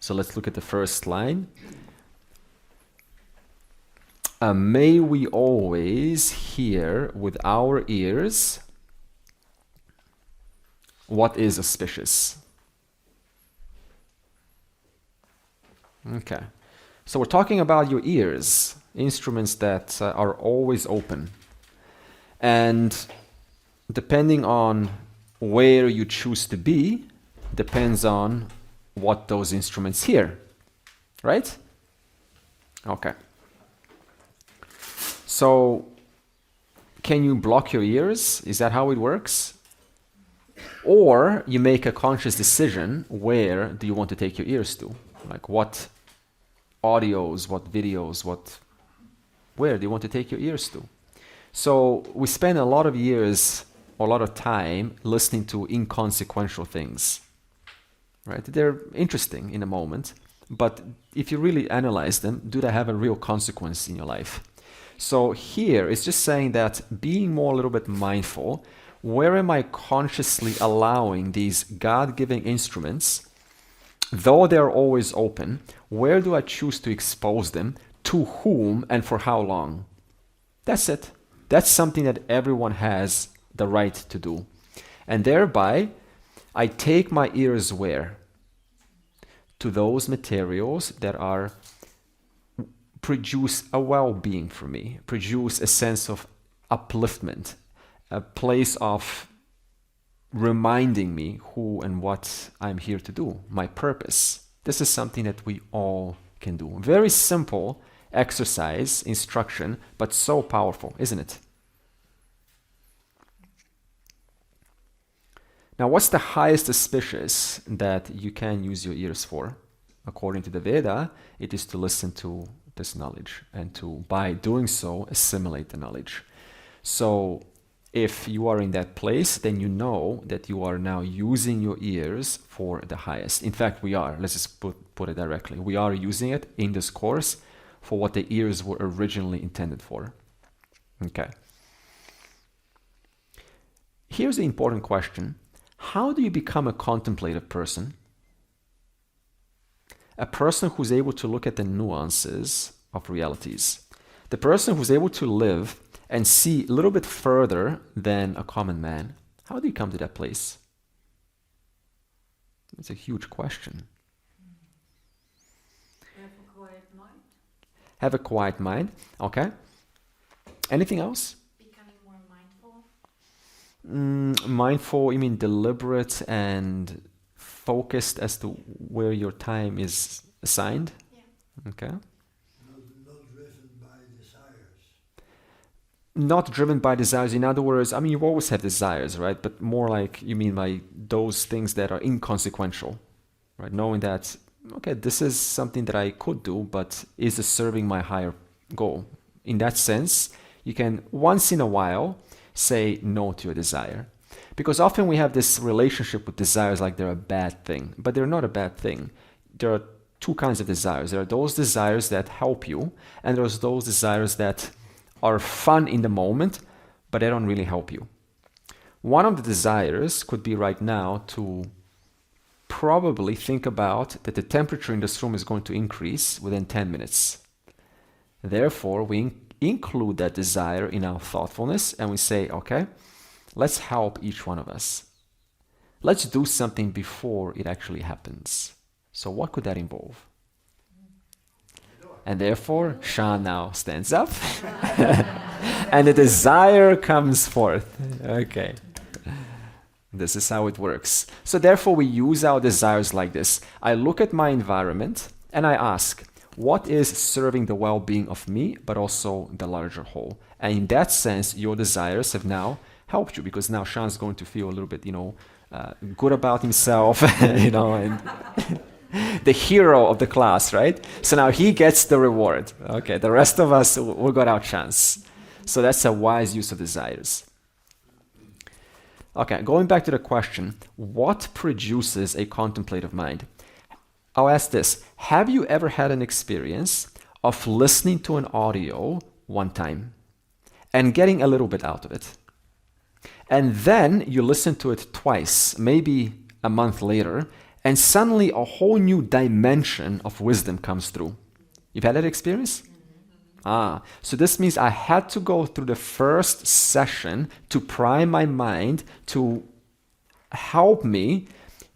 So let's look at the first line. May we always hear with our ears what is auspicious. Okay. So we're talking about your ears, instruments that are always open. And depending on where you choose to be, depends on what those instruments hear. Right? Okay. So, can you block your ears? Is that how it works? Or you make a conscious decision, where do you want to take your ears to? Like what audios, what videos, where do you want to take your ears to? So we spend a lot of years, or a lot of time, listening to inconsequential things. Right? They're interesting in a moment, but if you really analyze them, do they have a real consequence in your life? So here it's just saying that being more a little bit mindful, where am I consciously allowing these God-given instruments, though they're always open, where do I choose to expose them, to whom and for how long? That's it. That's something that everyone has the right to do. And thereby, I take my ears where? To those materials that are produce a well-being for me, produce a sense of upliftment, a place of reminding me who and what I'm here to do, my purpose. This is something that we all can do. Very simple exercise, instruction, but so powerful, isn't it? Now, what's the highest auspicious that you can use your ears for? According to the Veda, it is to listen to this knowledge and to, by doing so, assimilate the knowledge. So if you are in that place, then you know that you are now using your ears for the highest. In fact, we are. Let's just put it directly. We are using it in this course for what the ears were originally intended for. Okay. Here's the important question. How do you become a contemplative person? A person who's able to look at the nuances of realities. The person who's able to live and see a little bit further than a common man. How do you come to that place? It's a huge question. Have a quiet mind. Have a quiet mind. Okay. Anything else? Becoming more mindful. Mindful, you mean deliberate and focused as to where your time is assigned? Yeah. Okay. Not driven by desires. Not driven by desires. In other words, I mean, you always have desires, right? But more like, you mean by those things that are inconsequential, right? Knowing that, okay, this is something that I could do, but is it serving my higher goal? In that sense, you can once in a while say no to a desire. Because often we have this relationship with desires like they're a bad thing, but they're not a bad thing. There are two kinds of desires. There are those desires that help you, and there's those desires that are fun in the moment, but they don't really help you. One of the desires could be right now to probably think about that the temperature in this room is going to increase within 10 minutes. Therefore, we include that desire in our thoughtfulness and we say, okay, let's help each one of us. Let's do something before it actually happens. So what could that involve? And therefore, Sean now stands up and the desire comes forth. Okay. This is how it works. So therefore, we use our desires like this. I look at my environment and I ask, what is serving the well-being of me, but also the larger whole? And in that sense, your desires have now helped you, because now Sean's going to feel a little bit, good about himself, and the hero of the class, right? So now he gets the reward. Okay, the rest of us, we got our chance. So that's a wise use of desires. Okay, going back to the question, what produces a contemplative mind? I'll ask this. Have you ever had an experience of listening to an audio one time and getting a little bit out of it? And then you listen to it twice, maybe a month later, And suddenly a whole new dimension of wisdom comes through. You've had that experience? So this means I had to go through the first session to prime my mind, to help me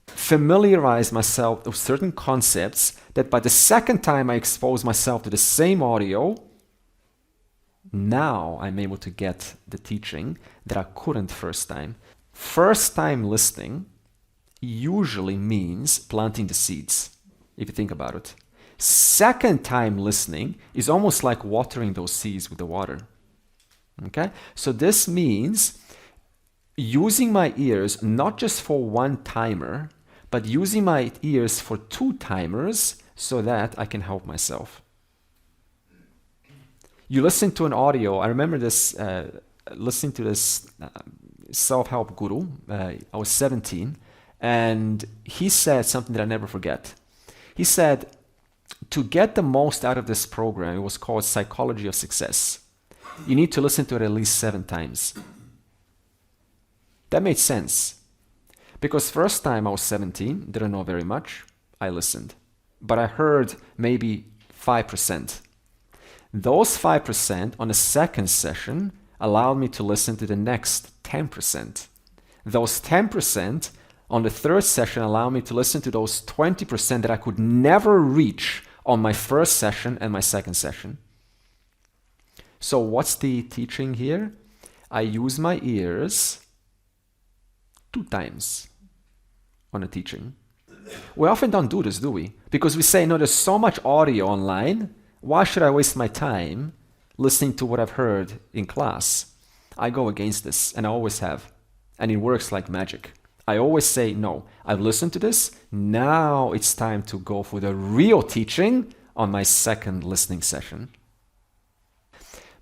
familiarize myself with certain concepts, that by the second time I expose myself to the same audio, now I'm able to get the teaching that I couldn't first time. First time listening usually means planting the seeds, if you think about it. Second time listening is almost like watering those seeds with the water. Okay? So this means using my ears not just for one timer, but using my ears for two timers so that I can help myself. You listen to an audio. I remember this, listening to this self-help guru. I was 17, and he said something that I never forget. He said, to get the most out of this program, it was called Psychology of Success, you need to listen to it at least 7 times. That made sense. Because first time I was 17, didn't know very much, I listened. But I heard maybe 5%. Those 5% on the second session allowed me to listen to the next 10%. Those 10% on the third session allowed me to listen to those 20% that I could never reach on my first session and my second session. So what's the teaching here? I use my ears 2 times on a teaching. We often don't do this, do we? Because we say, no, there's so much audio online. Why should I waste my time listening to what I've heard in class? I go against this, and I always have. And it works like magic. I always say, no, I've listened to this. Now it's time to go for the real teaching on my second listening session.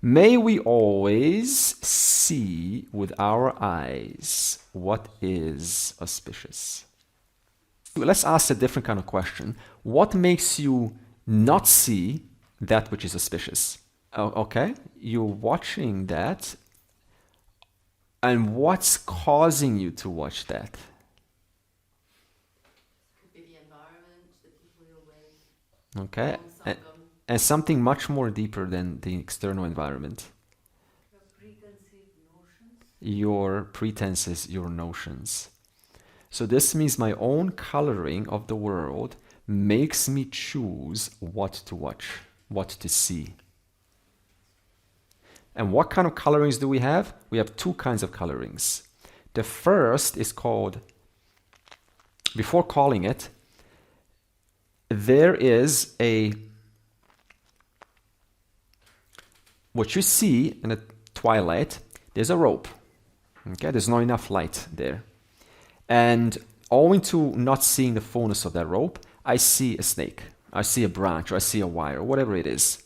May we always see with our eyes what is auspicious. Let's ask a different kind of question. What makes you not see that which is auspicious? Okay, you're watching that. And what's causing you to watch that? Could be the environment, the people you're with. Okay, and something much more deeper than the external environment. Your preconceived notions. Your pretenses, your notions. So this means my own coloring of the world makes me choose what to watch, what to see. And what kind of colorings do we have? We have 2 kinds of colorings. The first is called, before calling it, there is what you see in the twilight, there's a rope. Okay, there's not enough light there. And owing to not seeing the fullness of that rope, I see a snake, I see a branch, or I see a wire, whatever it is.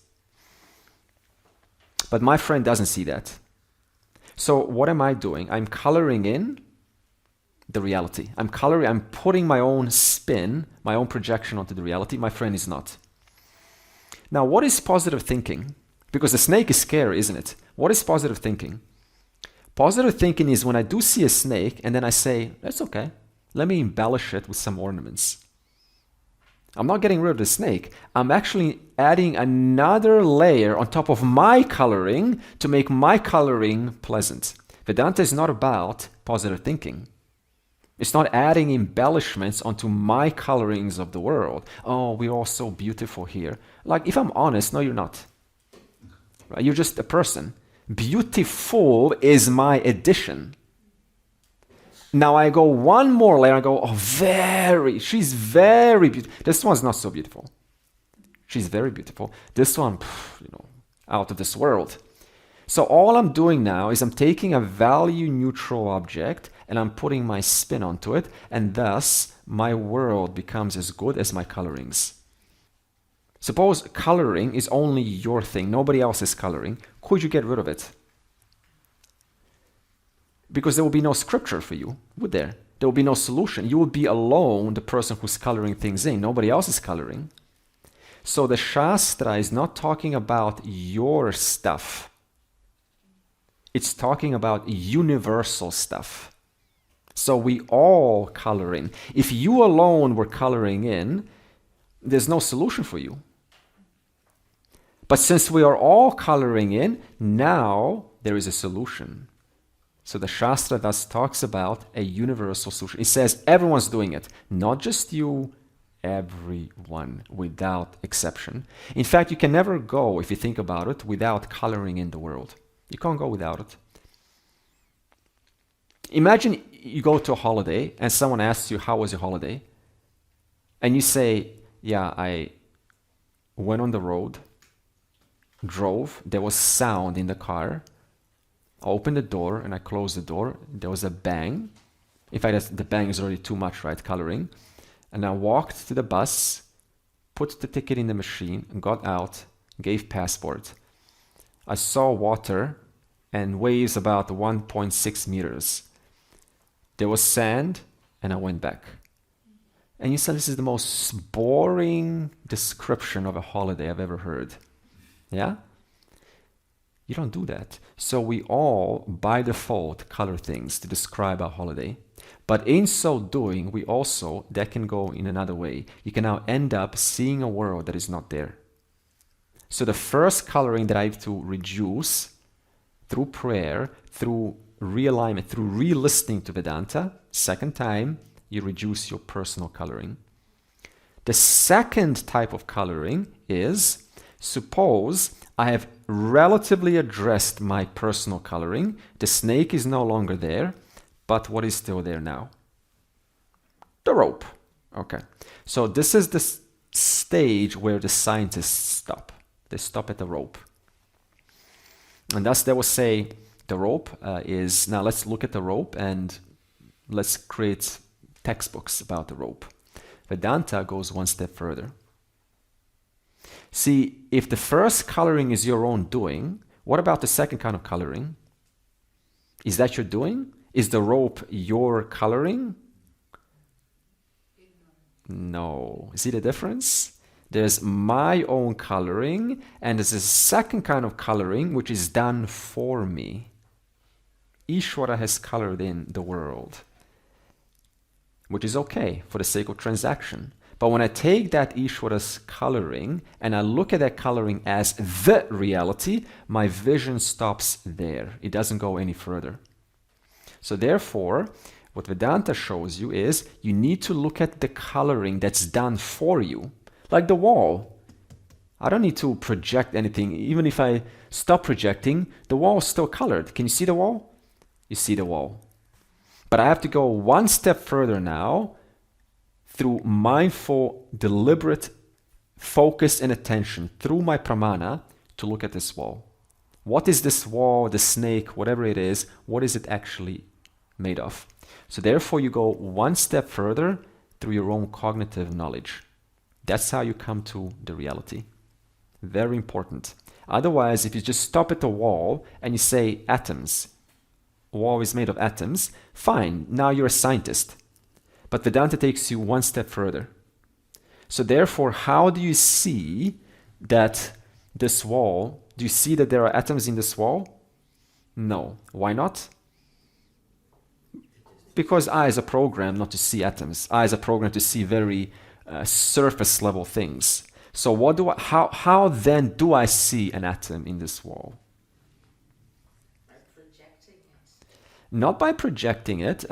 But my friend doesn't see that. So what am I doing? I'm coloring in the reality. I'm putting my own spin, my own projection onto the reality. My friend is not. Now, what is positive thinking? Because the snake is scary, isn't it? What is positive thinking? Positive thinking is when I do see a snake and then I say, that's okay. Let me embellish it with some ornaments. I'm not getting rid of the snake. I'm actually adding another layer on top of my coloring to make my coloring pleasant. Vedanta is not about positive thinking. It's not adding embellishments onto my colorings of the world. Oh, we're all so beautiful here. Like, if I'm honest, no, you're not. Right? You're just a person. Beautiful is my addition. Now I go one more layer, I go, oh, she's very beautiful. This one's not so beautiful. She's very beautiful. This one, out of this world. So all I'm doing now is I'm taking a value neutral object and I'm putting my spin onto it, and thus my world becomes as good as my colorings. Suppose coloring is only your thing, nobody else is coloring. Could you get rid of it? Because there will be no scripture for you, would there? There will be no solution. You will be alone, the person who's coloring things in. Nobody else is coloring. So the Shastra is not talking about your stuff. It's talking about universal stuff. So we all color in. If you alone were coloring in, there's no solution for you. But since we are all coloring in, now there is a solution. So the Shastra thus talks about a universal solution. It says everyone's doing it, not just you, everyone, without exception. In fact, you can never go, if you think about it, without coloring in the world. You can't go without it. Imagine you go to a holiday and someone asks you, how was your holiday? And you say, yeah, I went on the road, drove, there was sound in the car. I opened the door and I closed the door. There was a bang. In fact, the bang is already too much, right? Coloring. And I walked to the bus, put the ticket in the machine, and got out, gave passport. I saw water and waves about 1.6 meters. There was sand, and I went back. And you said this is the most boring description of a holiday I've ever heard. Yeah? You don't do that. So we all, by default, color things to describe our holiday. But in so doing, we also, that can go in another way. You can now end up seeing a world that is not there. So the first coloring that I have to reduce through prayer, through realignment, through re-listening to Vedanta, second time, you reduce your personal coloring. The second type of coloring is, suppose I have relatively addressed my personal coloring. The snake is no longer there, but what is still there now? The rope. Okay. So this is the stage where the scientists stop. They stop at the rope. And thus they will say the rope is, now let's look at the rope and let's create textbooks about the rope. Vedanta goes one step further. See, if the first coloring is your own doing, what about the second kind of coloring? Is that your doing? Is the rope your coloring? No. See the difference? There's my own coloring, and there's a second kind of coloring which is done for me. Ishvara has colored in the world, which is okay for the sake of transaction. But when I take that Ishvara's coloring and I look at that coloring as the reality, my vision stops there. It doesn't go any further. So therefore, what Vedanta shows you is you need to look at the coloring that's done for you. Like the wall. I don't need to project anything. Even if I stop projecting, the wall is still colored. Can you see the wall? You see the wall. But I have to go one step further now through mindful, deliberate focus and attention through my pramana to look at this wall. What is this wall, the snake, whatever it is, what is it actually made of? So therefore you go one step further through your own cognitive knowledge. That's how you come to the reality. Very important. Otherwise, if you just stop at the wall and you say atoms, a wall is made of atoms, fine, now you're a scientist. But Vedanta takes you one step further. So therefore, how do you see that this wall, do you see that there are atoms in this wall? No. Why not? Because eyes are programmed not to see atoms. Eyes are programmed to see very surface level things. So what do how then do I see an atom in this wall? By projecting it. Not by projecting it.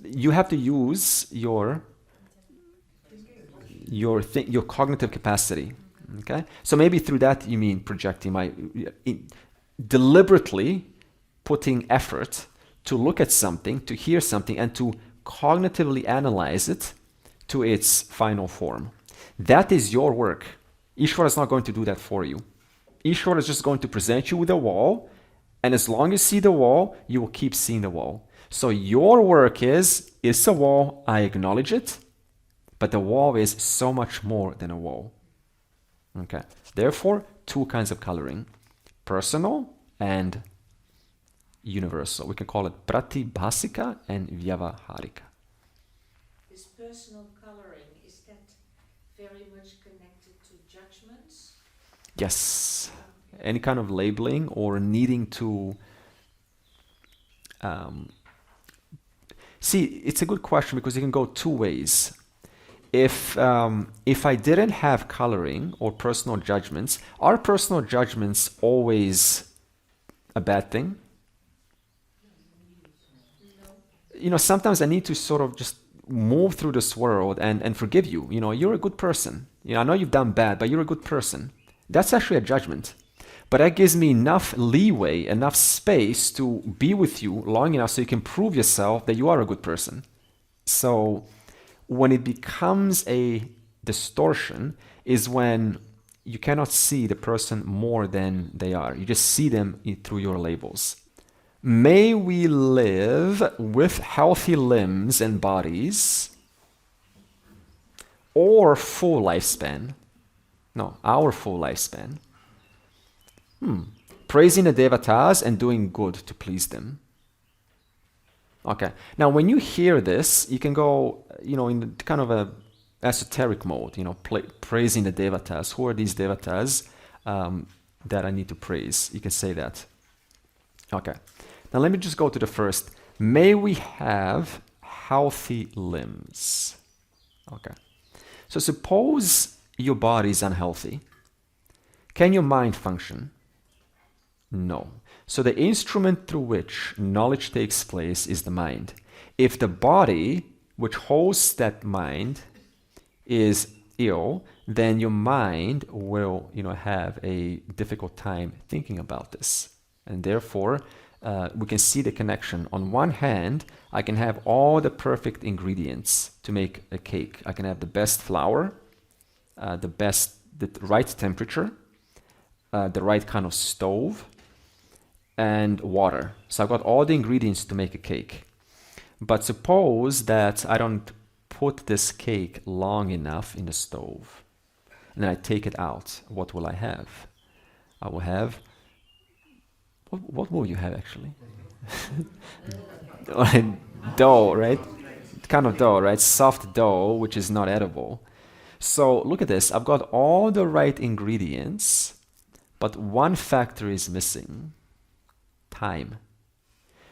You have to use your cognitive capacity. Okay, so maybe through that you mean projecting deliberately putting effort to look at something, to hear something, and to cognitively analyze it to its final form. That is your work. Ishvara is not going to do that for you. Ishvara is just going to present you with a wall, and as long as you see the wall, you will keep seeing the wall. So your work is, it's a wall, I acknowledge it, but the wall is so much more than a wall. Okay. Therefore, two kinds of coloring. Personal and universal. We can call it pratibhasika and vyavaharika. This personal coloring, is that very much connected to judgments? Yes. Any kind of labeling or needing to See, it's a good question because it can go two ways. If I didn't have coloring or personal judgments, are personal judgments always a bad thing? Sometimes I need to sort of just move through this world and forgive you. You're a good person. I know you've done bad, but you're a good person. That's actually a judgment. But that gives me enough leeway, enough space to be with you long enough so you can prove yourself that you are a good person. So when it becomes a distortion is when you cannot see the person more than they are. You just see them through your labels. May we live with healthy limbs and bodies or full lifespan. No, our full lifespan. Praising the devatas and doing good to please them. Okay. Now, when you hear this, you can go, in kind of a esoteric mode, praising the devatas. Who are these devatas that I need to praise? You can say that. Okay. Now, let me just go to the first. May we have healthy limbs. Okay. So suppose your body is unhealthy. Can your mind function? No. So the instrument through which knowledge takes place is the mind. If the body, which hosts that mind, is ill, then your mind will, have a difficult time thinking about this. And therefore, we can see the connection. On one hand, I can have all the perfect ingredients to make a cake. I can have the best flour, the right temperature, the right kind of stove, and water. So I've got all the ingredients to make a cake. But suppose that I don't put this cake long enough in the stove, and then I take it out. What will I have? I will have... What will you have actually? Dough, right? Kind of dough, right? Soft dough, which is not edible. So look at this. I've got all the right ingredients, but one factor is missing. Time.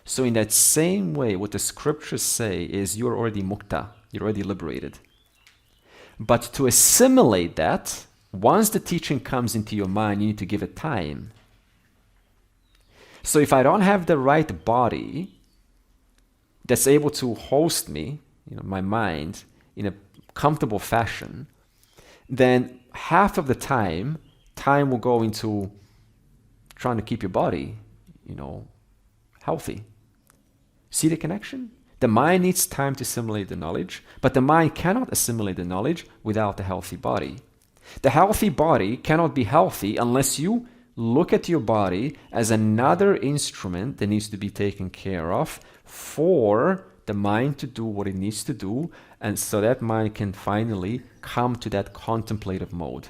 So in that same way, what the scriptures say is you're already mukta, you're already liberated. But to assimilate that, once the teaching comes into your mind, you need to give it time. So if I don't have the right body that's able to host me, my mind, in a comfortable fashion, then half of the time will go into trying to keep your body healthy. See the connection? The mind needs time to assimilate the knowledge, but the mind cannot assimilate the knowledge without the healthy body. The healthy body cannot be healthy unless you look at your body as another instrument that needs to be taken care of for the mind to do what it needs to do, and so that mind can finally come to that contemplative mode.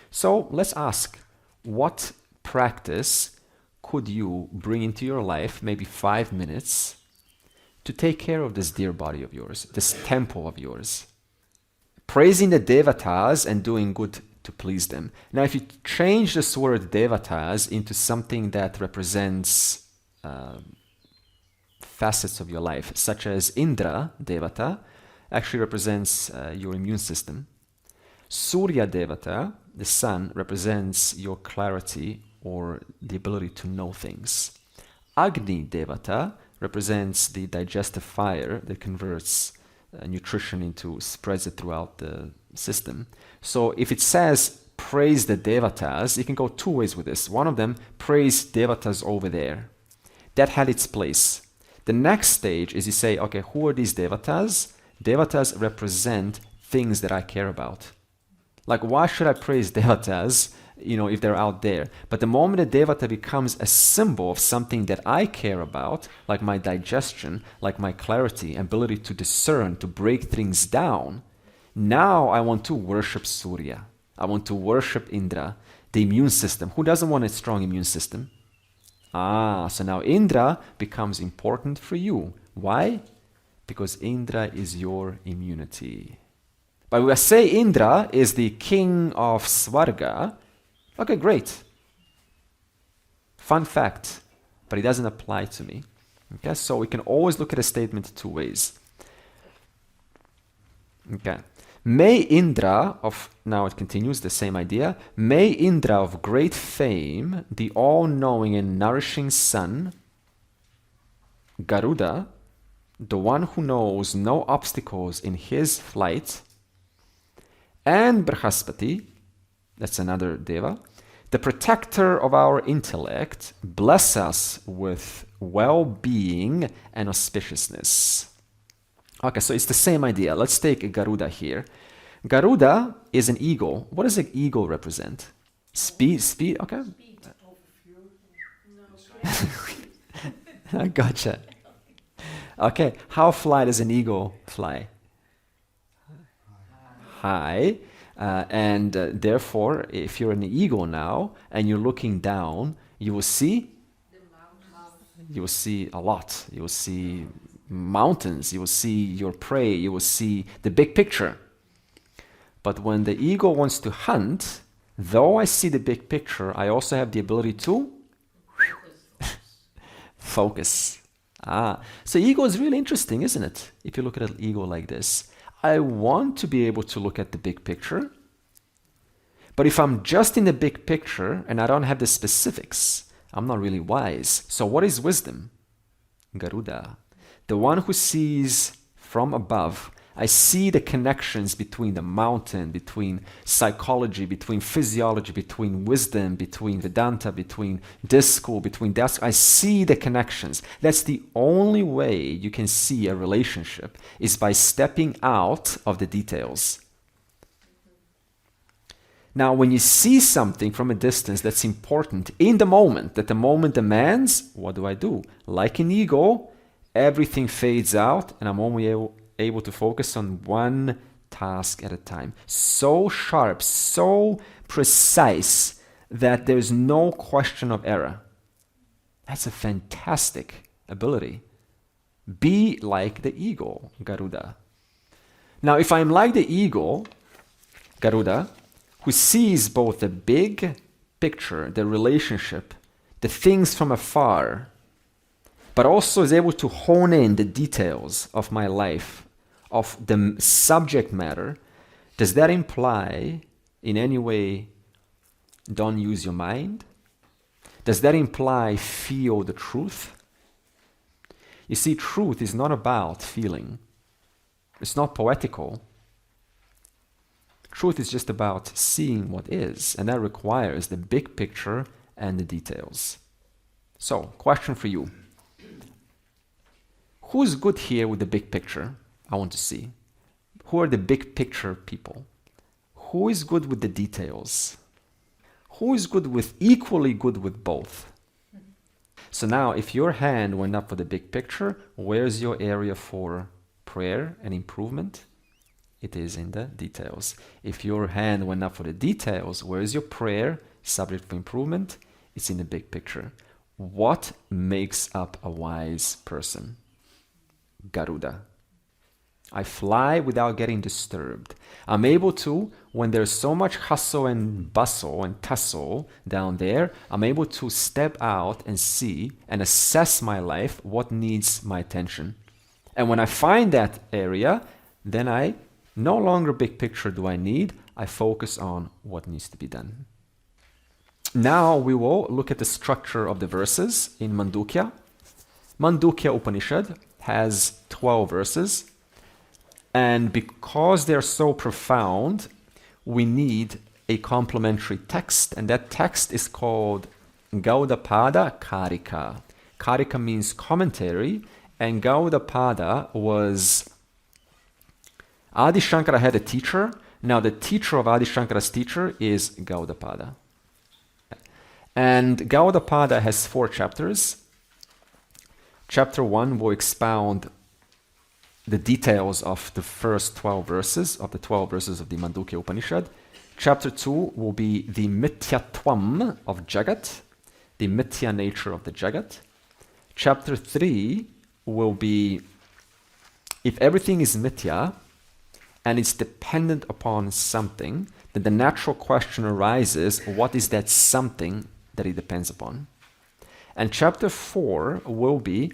So let's ask, what practice could you bring into your life, maybe 5 minutes, to take care of this dear body of yours, this temple of yours? Praising the devatas and doing good to please them. Now, if you change this word devatas into something that represents facets of your life, such as Indra devata, actually represents your immune system. Surya devata, the sun, represents your clarity or the ability to know things. Agni devata represents the digestive fire that converts nutrition spreads it throughout the system. So if it says praise the devatas, you can go two ways with this. One of them, praise devatas over there. That had its place. The next stage is you say, okay, who are these devatas? Devatas represent things that I care about. Like, why should I praise devatas, if they're out there? But the moment a devata becomes a symbol of something that I care about, like my digestion, like my clarity, ability to discern, to break things down, now I want to worship Surya. I want to worship Indra, the immune system. Who doesn't want a strong immune system? So now Indra becomes important for you. Why? Because Indra is your immunity. But we say Indra is the king of Svarga. Okay, great. Fun fact, but it doesn't apply to me. Okay, so we can always look at a statement two ways. Okay. May Indra of, now it continues, the same idea. May Indra of great fame, the all-knowing and nourishing sun, Garuda, the one who knows no obstacles in his flight, and Brihaspati, that's another deva, the protector of our intellect, bless us with well-being and auspiciousness. Okay, so it's the same idea. Let's take Garuda here. Garuda is an eagle. What does an eagle represent? Speed, okay. I gotcha. Okay, how fly does an eagle fly? High. And therefore, if you're an eagle now and you're looking down, you will see a lot. You will see mountains. You will see your prey. You will see the big picture. But when the eagle wants to hunt, though I see the big picture, I also have the ability to focus. So eagle is really interesting, isn't it? If you look at an eagle like this. I want to be able to look at the big picture. But if I'm just in the big picture and I don't have the specifics, I'm not really wise. So what is wisdom? Garuda. The one who sees from above. I see the connections between the mountain, between psychology, between physiology, between wisdom, between Vedanta, between this school, between that school. I see the connections. That's the only way you can see a relationship, is by stepping out of the details. Now, when you see something from a distance that's important in the moment, that the moment demands, what do? Like an eagle, everything fades out and I'm only able to focus on one task at a time. So sharp, so precise that there's no question of error. That's a fantastic ability. Be like the eagle, Garuda. Now, if I'm like the eagle, Garuda, who sees both the big picture, the relationship, the things from afar, but also is able to hone in the details of my life, of the subject matter, does that imply in any way don't use your mind? Does that imply feel the truth? You see, truth is not about feeling. It's not poetical. Truth is just about seeing what is, and that requires the big picture and the details. So, question for you. Who's good here with the big picture? I want to see. Who are the big picture people? Who is good with the details? Who is equally good with both? So now, if your hand went up for the big picture, where's your area for prayer and improvement? It is in the details. If your hand went up for the details, where is your prayer, subject for improvement? It's in the big picture. What makes up a wise person? Garuda. I fly without getting disturbed. I'm able to, when there's so much hustle and bustle and tussle down there, I'm able to step out and see and assess my life, what needs my attention. And when I find that area, then I no longer big picture do I need, I focus on what needs to be done. Now we will look at the structure of the verses in Mandukya. Mandukya Upanishad has 12 verses. And because they're so profound, we need a complementary text. And that text is called Gaudapada Karika. Karika means commentary. And Gaudapada was... Adi Shankara had a teacher. Now the teacher of Adi Shankara's teacher is Gaudapada. And Gaudapada has 4 chapters. Chapter 1 will expound the details of the first 12 verses, of the 12 verses of the Mandukya Upanishad. Chapter 2 will be the mithyatvam of Jagat, the mithya nature of the Jagat. Chapter 3 will be, if everything is mithya and it's dependent upon something, then the natural question arises, what is that something that it depends upon? And chapter 4 will be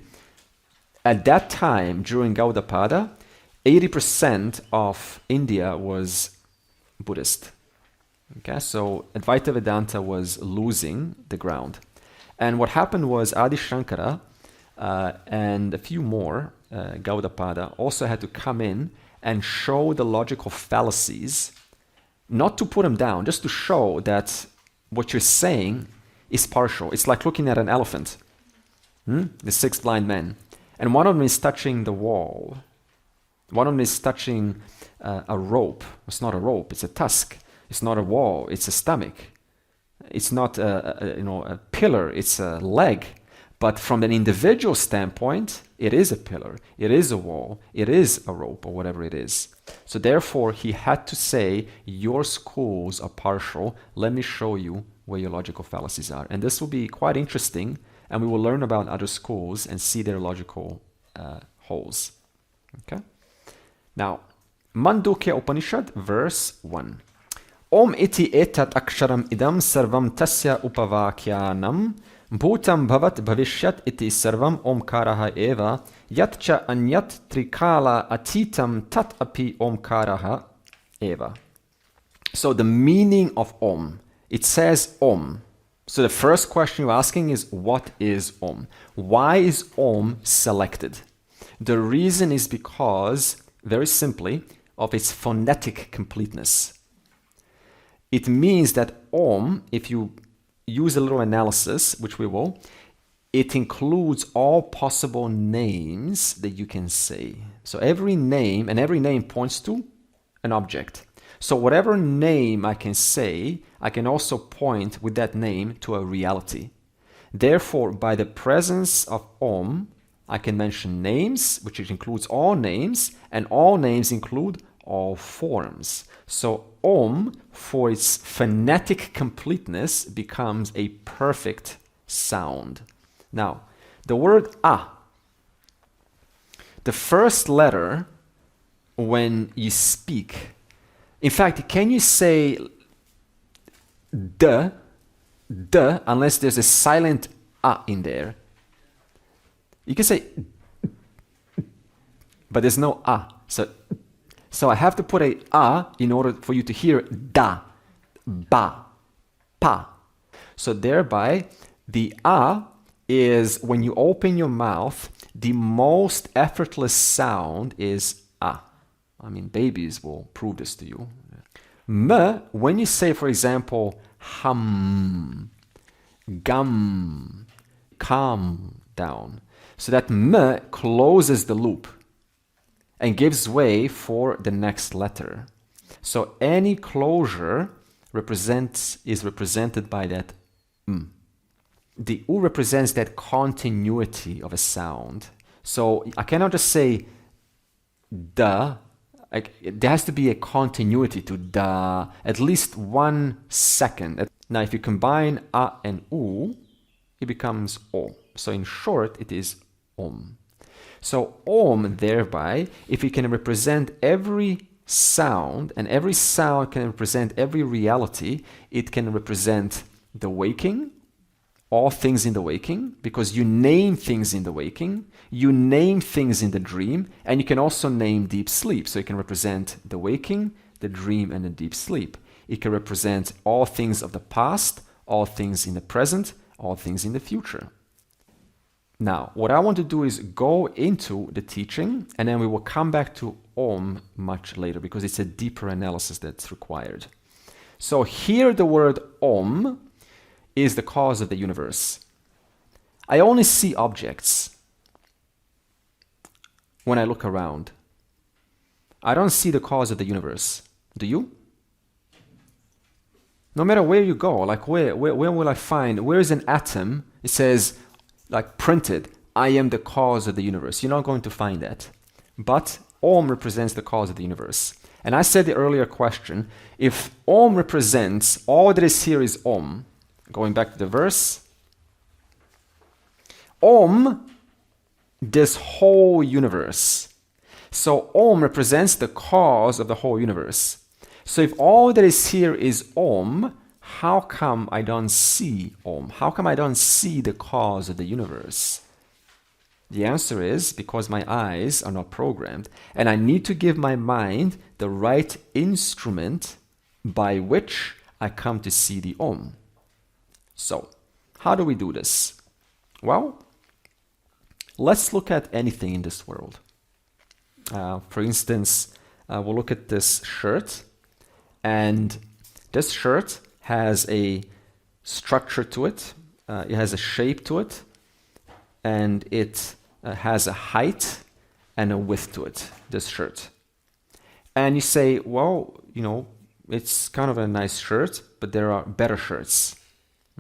At that time, during Gaudapada, 80% of India was Buddhist. Okay, so Advaita Vedanta was losing the ground. And what happened was Adi Shankara and a few more, Gaudapada, also had to come in and show the logical fallacies, not to put them down, just to show that what you're saying is partial. It's like looking at an elephant, the six blind men. And one of them is touching the wall. One of them is touching a rope. It's not a rope, it's a tusk. It's not a wall, it's a stomach. It's not a pillar, it's a leg. But from an individual standpoint, it is a pillar, it is a wall, it is a rope, or whatever it is. So therefore, he had to say, your schools are partial. Let me show you where your logical fallacies are. And this will be quite interesting, and we will learn about other schools and see their logical holes. Okay? Now, Mandukya Upanishad, verse 1. Om iti etat aksharam idam sarvam tasya upavakyanam bhutam bhavat bhavishyat iti sarvam omkaraha eva yatcha anyat trikala atitam tat api omkaraha eva. So the meaning of Om, it says Om. So the first question you're asking is, what is Om? Why is Om selected? The reason is because, very simply, of its phonetic completeness. It means that Om, if you use a little analysis, which we will, it includes all possible names that you can say. So every name, and every name points to an object. So whatever name I can say, I can also point with that name to a reality. Therefore, by the presence of Om, I can mention names, which includes all names, and all names include all forms. So Om, for its phonetic completeness, becomes a perfect sound. Now, the word A, the first letter when you speak, in fact, can you say D, unless there's a silent A in there? You can say, but there's no A. So I have to put a A in order for you to hear da, ba, pa. So thereby, the A is, when you open your mouth, the most effortless sound is A. I mean, babies will prove this to you. M, when you say, for example, hum, gum, calm down. So that M closes the loop and gives way for the next letter. So any closure is represented by that M. The U represents that continuity of a sound. So I cannot just say da. There has to be a continuity to da, at least 1 second. Now if you combine A and U, it becomes O. So in short, it is Om. So Om, thereby, if it can represent every sound, and every sound can represent every reality, it can represent the waking, all things in the waking, because you name things in the waking, you name things in the dream, and you can also name deep sleep. So it can represent the waking, the dream, and the deep sleep. It can represent all things of the past, all things in the present, all things in the future. Now, what I want to do is go into the teaching, and then we will come back to Om much later, because it's a deeper analysis that's required. So here the word Om is the cause of the universe. I only see objects when I look around. I don't see the cause of the universe. Do you? No matter where you go, like where will I find, where is an atom? It says, like printed, I am the cause of the universe. You're not going to find that. But Om represents the cause of the universe. And I said the earlier question, if Om represents, all that is here is Om, going back to the verse, Om, this whole universe. So Om represents the cause of the whole universe. So if all that is here is Om, how come I don't see Om? How come I don't see the cause of the universe? The answer is because my eyes are not programmed, and I need to give my mind the right instrument by which I come to see the Om. So, how do we do this? Well, let's look at anything in this world. For instance, we'll look at this shirt, and this shirt has a structure to it, it has a shape to it, and it has a height and a width to it, this shirt. And you say, well, you know, it's kind of a nice shirt, but there are better shirts.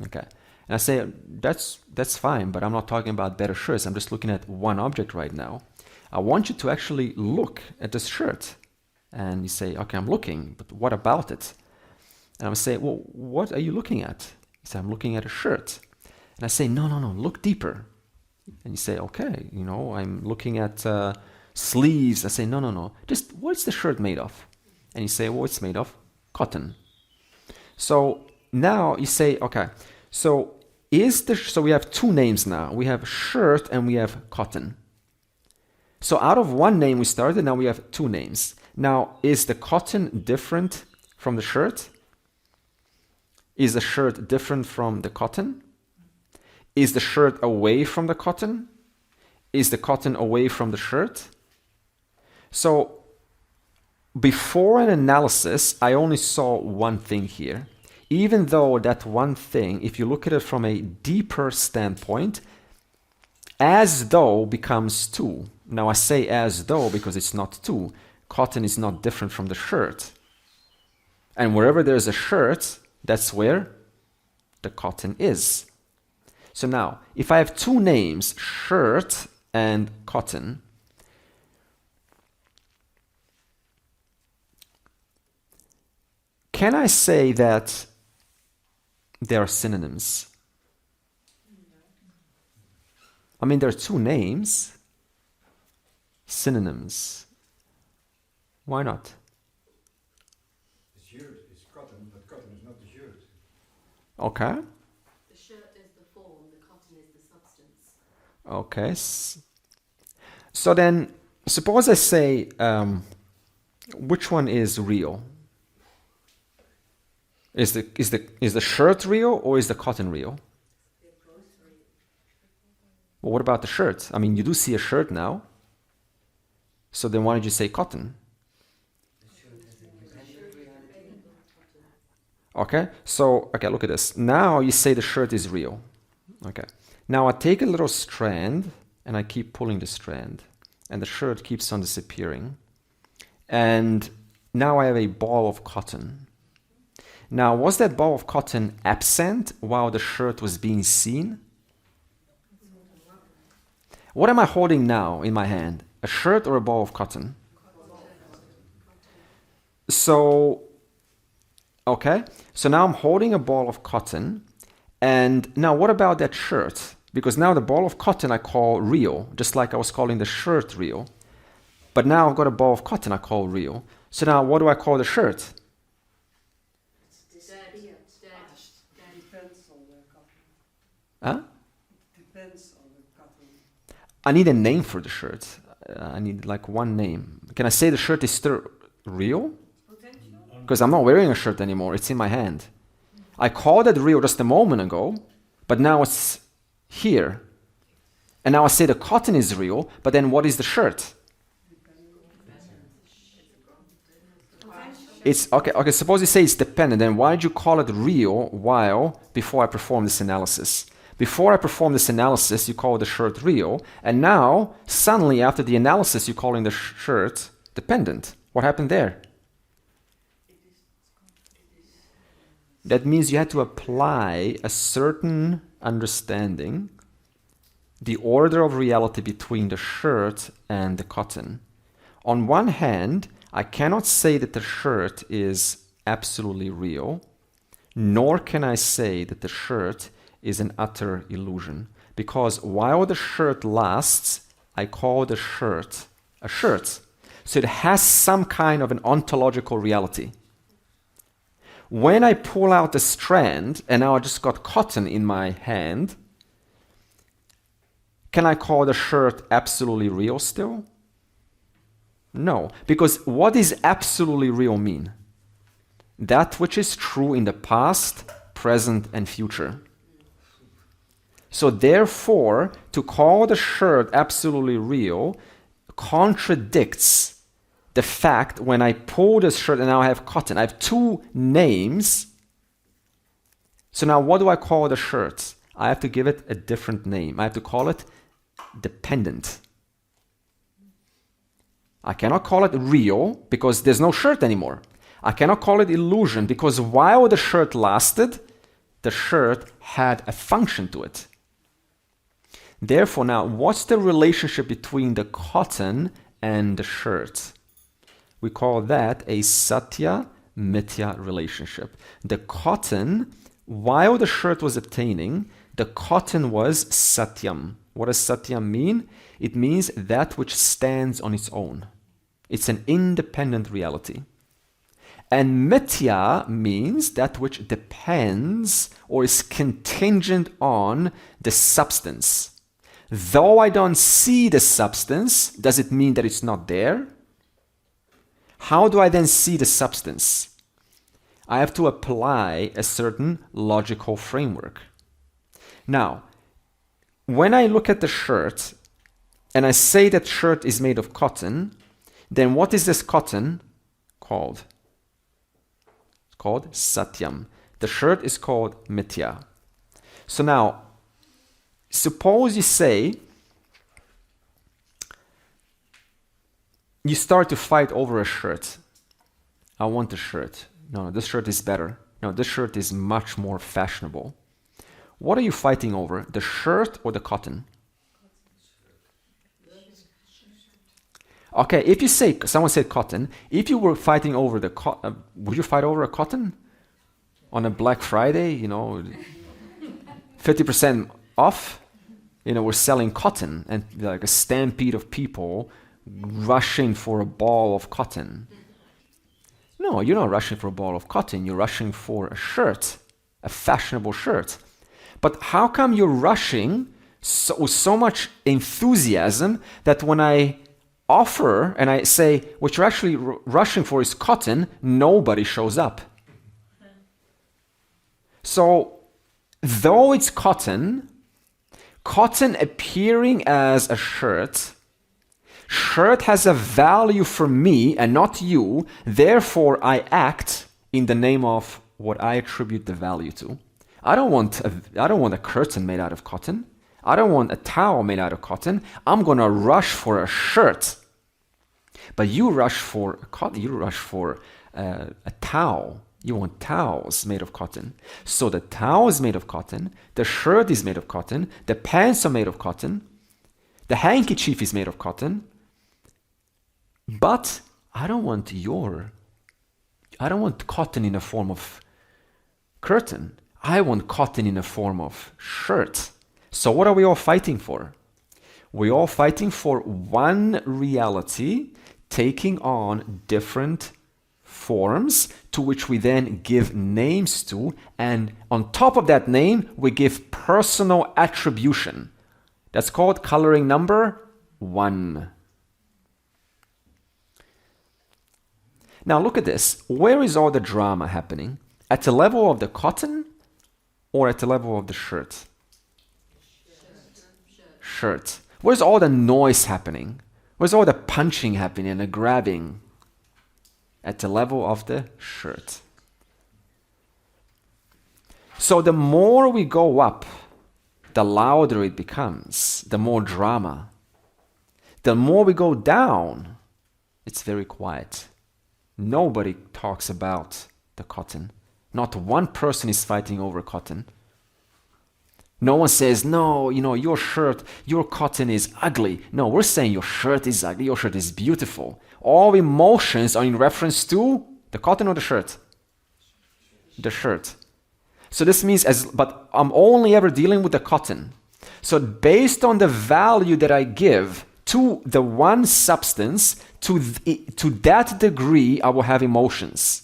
Okay. And I say, that's fine, but I'm not talking about better shirts. I'm just looking at one object right now. I want you to actually look at this shirt. And you say, okay, I'm looking, but what about it? And I would say, well, what are you looking at? You say, I'm looking at a shirt. And I say, no, look deeper. And you say, okay, you know, I'm looking at sleeves. I say, no, just what's the shirt made of? And you say, well, it's made of cotton. So now you say, okay, so we have two names now. We have shirt and we have cotton. So out of one name we started, now we have two names. Now, is the cotton different from the shirt? Is the shirt different from the cotton? Is the shirt away from the cotton? Is the cotton away from the shirt? So, before an analysis, I only saw one thing here. Even though that one thing, if you look at it from a deeper standpoint, as though becomes two. Now I say as though because it's not two. Cotton is not different from the shirt. And wherever there's a shirt, that's where the cotton is. So now, if I have two names, shirt and cotton, can I say that they are synonyms? I mean, there are two names, synonyms. Why not? The shirt is cotton, but cotton is not the shirt. Okay. The shirt is the form, the cotton is the substance. Okay. So then, suppose I say, which one is real? Is the shirt real or is the cotton real? Well, what about the shirt? I mean, you do see a shirt now. So then why did you say cotton? Okay, so, okay, look at this. Now you say the shirt is real. Okay. Now I take a little strand and I keep pulling the strand. And the shirt keeps on disappearing. And now I have a ball of cotton. Now, was that ball of cotton absent while the shirt was being seen? What am I holding now in my hand? A shirt or a ball of cotton? So, okay, so now I'm holding a ball of cotton, and now what about that shirt? Because now the ball of cotton I call real, just like I was calling the shirt real. But now I've got a ball of cotton I call real. So now what do I call the shirt? Depends on the cotton. Huh? Depends on the cotton. I need a name for the shirt. I need like one name. Can I say the shirt is still real? Because I'm not wearing a shirt anymore. It's in my hand. I called it real just a moment ago, but now it's here. And now I say the cotton is real, but then what is the shirt? It's okay, suppose you say it's dependent, then why did you call it real while before I perform this analysis? Before I perform this analysis, you call the shirt real, and now, suddenly after the analysis, you're calling the shirt dependent. What happened there? That means you had to apply a certain understanding, the order of reality between the shirt and the cotton. On one hand, I cannot say that the shirt is absolutely real, nor can I say that the shirt is an utter illusion. Because while the shirt lasts, I call the shirt a shirt. So it has some kind of an ontological reality. When I pull out the strand, and now I just got cotton in my hand, Can I call the shirt absolutely real still? No, because what does absolutely real mean? That which is true in the past, present, and future. So therefore, to call the shirt absolutely real contradicts the fact when I pull this shirt and now I have cotton. I have two names. So now what do I call the shirt? I have to give it a different name. I have to call it dependent. I cannot call it real because there's no shirt anymore. I cannot call it illusion because while the shirt lasted, the shirt had a function to it. Therefore, now, what's the relationship between the cotton and the shirt? We call that a satya-mithya relationship. The cotton, while the shirt was obtaining, the cotton was satyam. What does satyam mean? It means that which stands on its own. It's an independent reality. And mithya means that which depends or is contingent on the substance. Though I don't see the substance, does it mean that it's not there? How do I then see the substance? I have to apply a certain logical framework. Now, when I look at the shirt and I say that shirt is made of cotton, then what is this cotton called? It's called satyam. The shirt is called mithya. So now, suppose you say, you start to fight over a shirt. I want the shirt. No, this shirt is better. No, this shirt is much more fashionable. What are you fighting over? The shirt or the cotton? Okay, if you say, someone said cotton, if you were fighting over the cotton, would you fight over a cotton? On a Black Friday, 50% off? We're selling cotton and like a stampede of people rushing for a ball of cotton. No, you're not rushing for a ball of cotton. You're rushing for a shirt, a fashionable shirt. But how come you're rushing with so much enthusiasm that when I offer and I say what you're actually rushing for is cotton, nobody shows up? So, though it's cotton appearing as a shirt has a value for me and not you, therefore I act in the name of what I attribute the value to. I don't want a curtain made out of cotton. I don't want a towel made out of cotton. I'm going to rush for a shirt. But you rush for cotton. You rush for a towel. You want towels made of cotton. So the towel is made of cotton. The shirt is made of cotton. The pants are made of cotton. The handkerchief is made of cotton. But I don't want cotton in the form of curtain. I want cotton in the form of shirt. So what are we all fighting for? We're all fighting for one reality taking on different forms to which we then give names to, and on top of that name we give personal attribution. That's called coloring number 1. Now look at this. Where is all the drama happening? At the level of the cotton or at the level of the shirt? Shirt. Where's all the noise happening? Where's all the punching happening and the grabbing? At the level of the shirt. So the more we go up, the louder it becomes, the more drama. The more we go down, it's very quiet. Nobody talks about the cotton. Not one person is fighting over cotton. No one says, no, your shirt, your cotton is ugly. No, we're saying your shirt is ugly, your shirt is beautiful. All emotions are in reference to the cotton or the shirt? The shirt. So this means, but I'm only ever dealing with the cotton. So based on the value that I give to the one substance, to that degree, I will have emotions.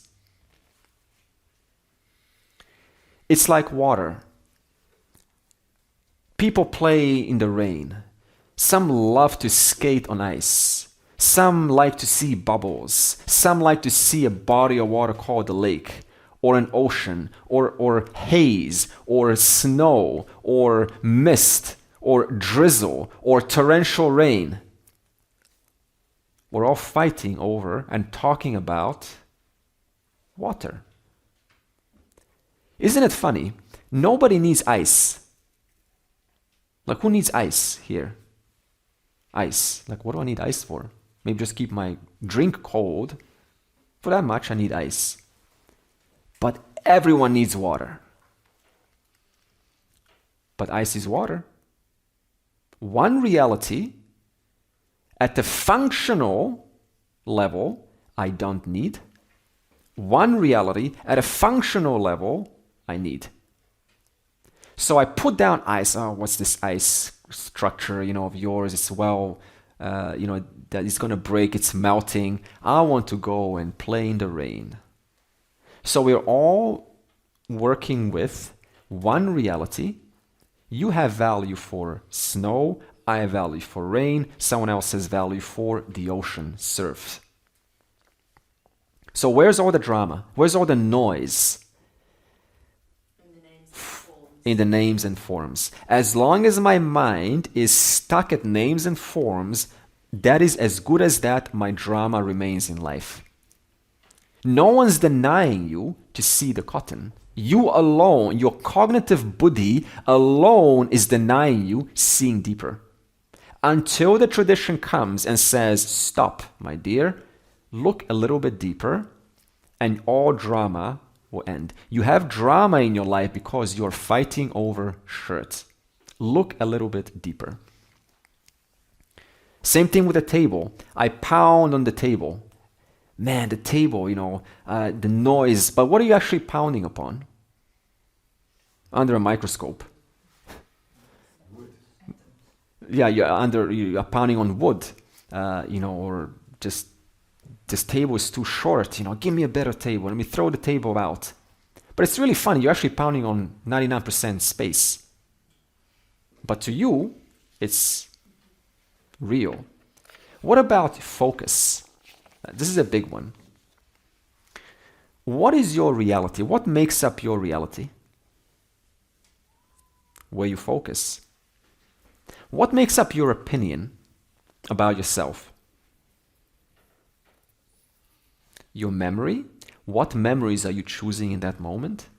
It's like water. People play in the rain. Some love to skate on ice. Some like to see bubbles. Some like to see a body of water called a lake, or an ocean, or haze, or snow, or mist, or drizzle, or torrential rain. We're all fighting over and talking about water. Isn't it funny? Nobody needs ice. Like, who needs ice here? Ice. Like, what do I need ice for? Maybe just keep my drink cold. For that much, I need ice. But everyone needs water. But ice is water. One reality, at the functional level, I don't need. One reality, at a functional level, I need. So I put down ice. Oh, what's this ice structure, of yours? It's that it's going to break, it's melting. I want to go and play in the rain. So we're all working with one reality. You have value for snow, I have value for rain, someone else has value for the ocean, surf. So where's all the drama? Where's all the noise? In the names and forms. As long as my mind is stuck at names and forms, that is as good as that my drama remains in life. No one's denying you to see the cotton. You alone, your cognitive buddhi alone is denying you seeing deeper. Until the tradition comes and says, stop, my dear, look a little bit deeper, and all drama will end. You have drama in your life because you're fighting over shirts. Look a little bit deeper. Same thing with the table. I pound on the table. Man, the table, the noise. But what are you actually pounding upon? Under a microscope. Yeah, you're pounding on wood, or just this table is too short. Give me a better table. Let me throw the table out. But it's really funny. You're actually pounding on 99% space. But to you, it's real. What about focus? This is a big one. What is your reality? What makes up your reality? Where you focus. What makes up your opinion about yourself? Your memory? What memories are you choosing in that moment?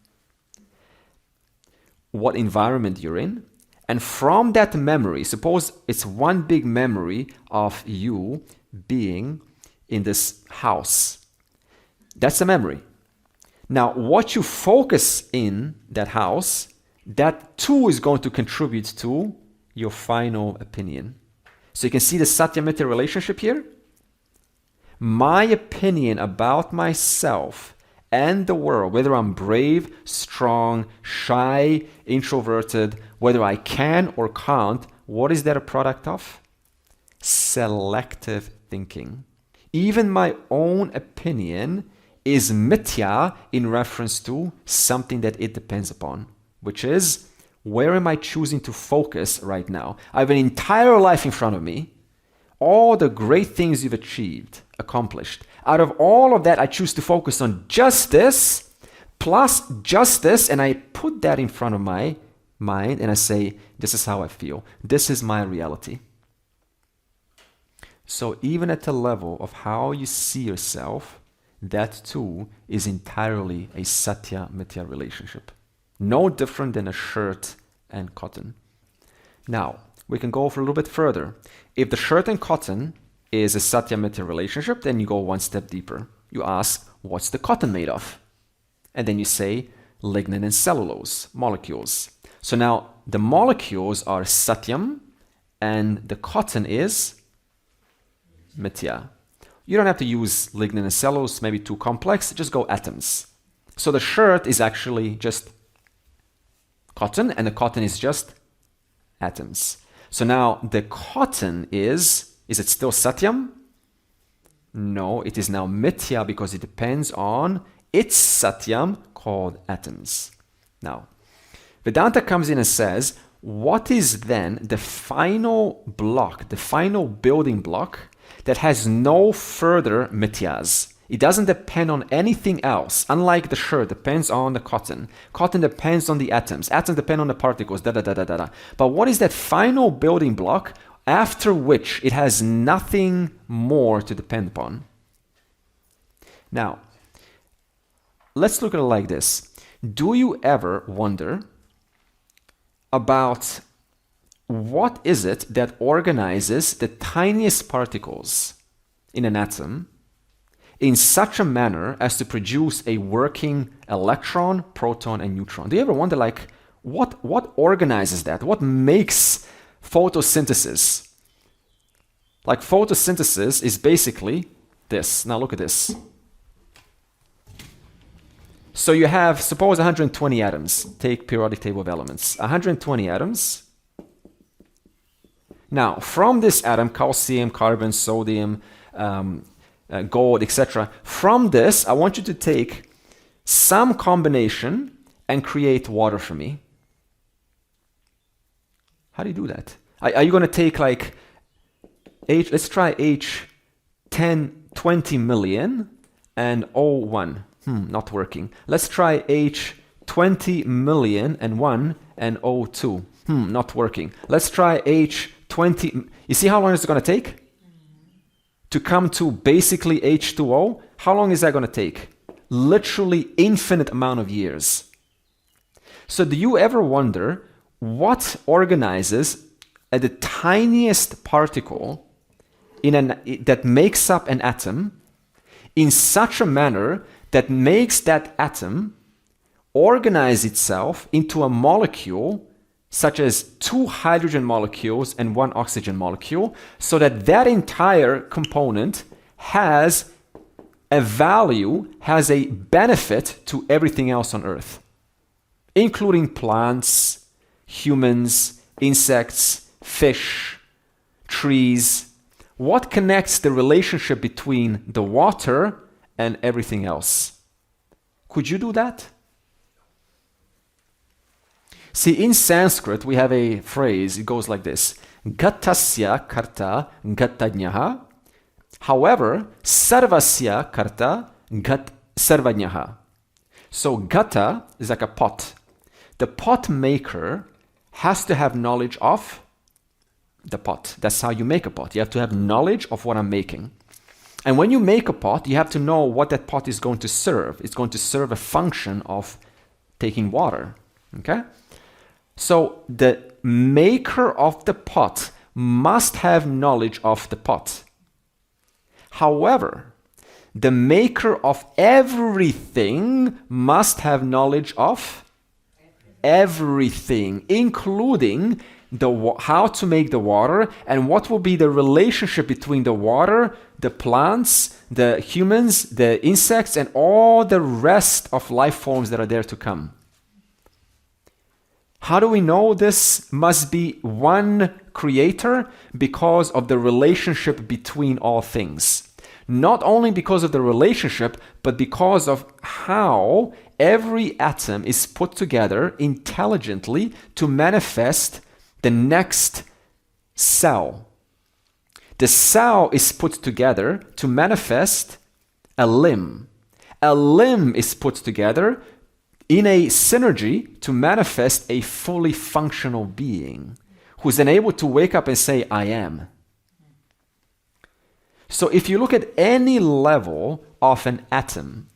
What environment you're in? And from that memory, suppose it's one big memory of you being in this house. That's a memory. Now, what you focus in that house, that too is going to contribute to your final opinion. So you can see the Satya-Mithya relationship here. My opinion about myself and the world, whether I'm brave, strong, shy, introverted, whether I can or can't, what is that a product of? Selective thinking. Even my own opinion is mithya in reference to something that it depends upon, which is, where am I choosing to focus right now? I have an entire life in front of me, all the great things you've achieved, accomplished. Out of all of that, I choose to focus on justice plus justice, and I put that in front of my mind and I say, this is how I feel. This is my reality. So even at the level of how you see yourself, that too is entirely a Satya-Mithya relationship. No different than a shirt and cotton. Now, we can go for a little bit further. If the shirt and cotton is a Satya-Mithya relationship, then you go one step deeper. You ask, what's the cotton made of? And then you say, lignin and cellulose, molecules. So now, the molecules are Satyam, and the cotton is Mithya. You don't have to use lignin and cellulose, maybe too complex, just go atoms. So the shirt is actually just cotton, and the cotton is just atoms. So now the cotton is it still Satyam? No, it is now Mithya because it depends on its Satyam called atoms. Now, Vedanta comes in and says, what is then the final block, the final building block that has no further mithyas? It doesn't depend on anything else. Unlike the shirt depends on the cotton. Cotton depends on the atoms. Atoms depend on the particles, da da da da da da. But what is that final building block after which it has nothing more to depend upon? Now, let's look at it like this. Do you ever wonder about what is it that organizes the tiniest particles in an atom in such a manner as to produce a working electron, proton, and neutron? Do you ever wonder, like, what organizes that? What makes photosynthesis? Like, photosynthesis is basically this. Now look at this. So you have, suppose 120 atoms. Take periodic table of elements. 120 atoms. Now, from this atom, calcium, carbon, sodium, gold, etc. From this, I want you to take some combination and create water for me. How do you do that? Are you going to take like let's try H 10, 20 million and O1. Not working. Let's try H 20 million and 1 and O2. Not working. Let's try H 20. You see how long it's going to take? To come to basically H2O, how long is that going to take? Literally infinite amount of years. So do you ever wonder what organizes at the tiniest particle that makes up an atom in such a manner that makes that atom organize itself into a molecule such as 2 hydrogen molecules and 1 oxygen molecule, so that that entire component has a value, has a benefit to everything else on Earth, including plants, humans, insects, fish, trees. What connects the relationship between the water and everything else? Could you do that? See, in Sanskrit, we have a phrase, it goes like this. Gatasya karta gatadnyaha. However, sarvasya karta gat sarvadnyaha. So gata is like a pot. The pot maker has to have knowledge of the pot. That's how you make a pot. You have to have knowledge of what I'm making. And when you make a pot, you have to know what that pot is going to serve. It's going to serve a function of taking water. Okay? So the maker of the pot must have knowledge of the pot. However, the maker of everything must have knowledge of everything, including how to make the water and what will be the relationship between the water, the plants, the humans, the insects, and all the rest of life forms that are there to come. How do we know this must be one creator? Because of the relationship between all things. Not only because of the relationship, but because of how every atom is put together intelligently to manifest the next cell. The cell is put together to manifest a limb. A limb is put together in a synergy to manifest a fully functional being who's then able to wake up and say, I am. So if you look at any level of an atom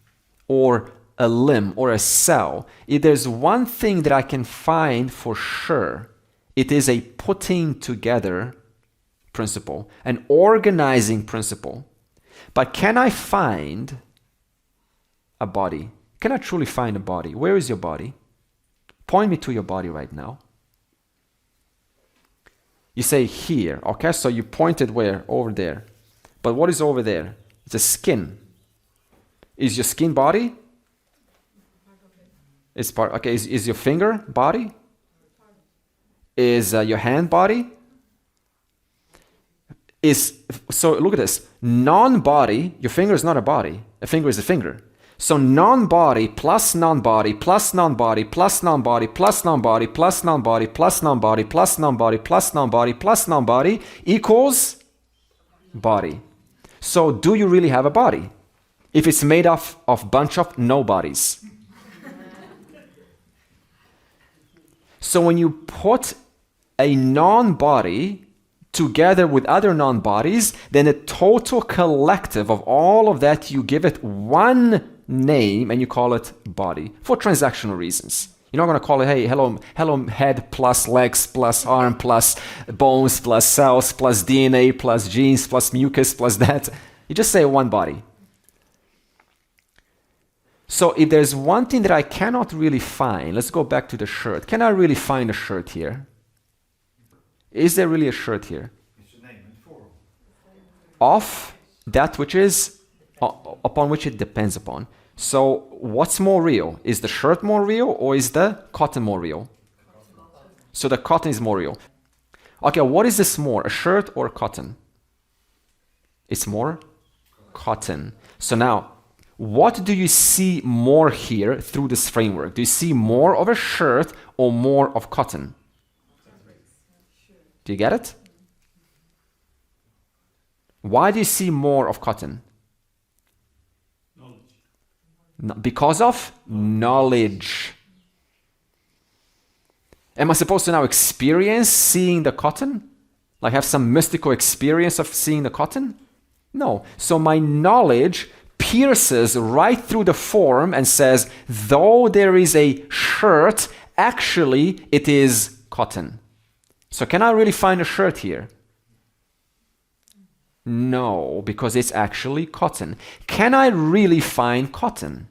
or a limb or a cell, if there's one thing that I can find for sure, it is a putting together principle, an organizing principle. But can I find a body? Can I truly find a body? Where is your body? Point me to your body right now. You say here, okay? So you pointed where? Over there. But what is over there? It's a skin. Is your skin body? It's part. Okay. Is your finger body? Is your hand body? So look at this. Non-body. Your finger is not a body. A finger is a finger. So non-body plus non-body plus non-body plus non-body plus non-body plus non-body plus non-body plus non-body plus non-body plus non-body equals body. So do you really have a body? If it's made of bunch of nobodies. So when you put a non-body together with other non-bodies, then the total collective of all of that, you give it one name and you call it body for transactional reasons. You're not going to call it, hey, hello head plus legs plus arm plus bones plus cells plus DNA plus genes plus mucus plus that. You just say one body. So if there's one thing that I cannot really find, let's go back to the shirt. Can I really find a shirt here? Is there really a shirt here? It's a name and form. Of that which is, upon which it depends upon. So what's more real? Is the shirt more real or is the cotton more real? So the cotton is more real. Okay, what is this more, a shirt or cotton? It's more cotton. So now, what do you see more here through this framework? Do you see more of a shirt or more of cotton? Do you get it? Why do you see more of cotton? Because of knowledge. Am I supposed to now experience seeing the cotton? Like have some mystical experience of seeing the cotton? No. So my knowledge pierces right through the form and says, though there is a shirt, actually it is cotton. So can I really find a shirt here? No, because it's actually cotton. Can I really find cotton?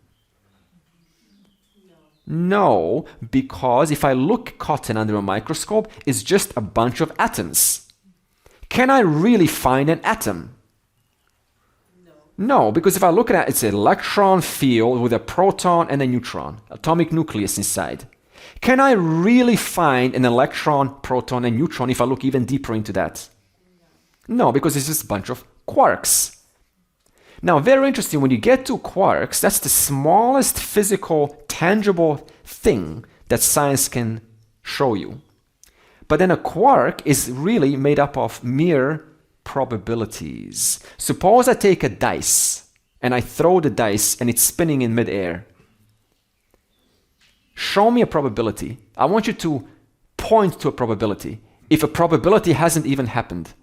No, because if I look at cotton under a microscope, it's just a bunch of atoms. Can I really find an atom? No, because if I look at it, it's an electron field with a proton and a neutron, atomic nucleus inside. Can I really find an electron, proton, and neutron if I look even deeper into that? No, because it's just a bunch of quarks. Now, very interesting, when you get to quarks, that's the smallest physical, tangible thing that science can show you. But then a quark is really made up of mere probabilities. Suppose I take a dice and I throw the dice and it's spinning in midair. Show me a probability. I want you to point to a probability. If a probability hasn't even happened,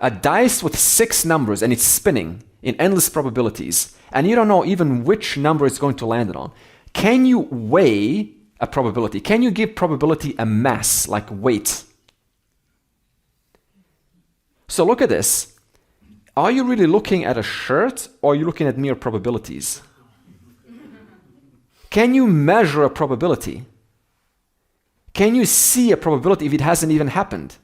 a dice with 6 numbers and it's spinning in endless probabilities, and you don't know even which number it's going to land on. Can you weigh a probability? Can you give probability a mass, like weight? So look at this. Are you really looking at a shirt or are you looking at mere probabilities? Can you measure a probability? Can you see a probability if it hasn't even happened?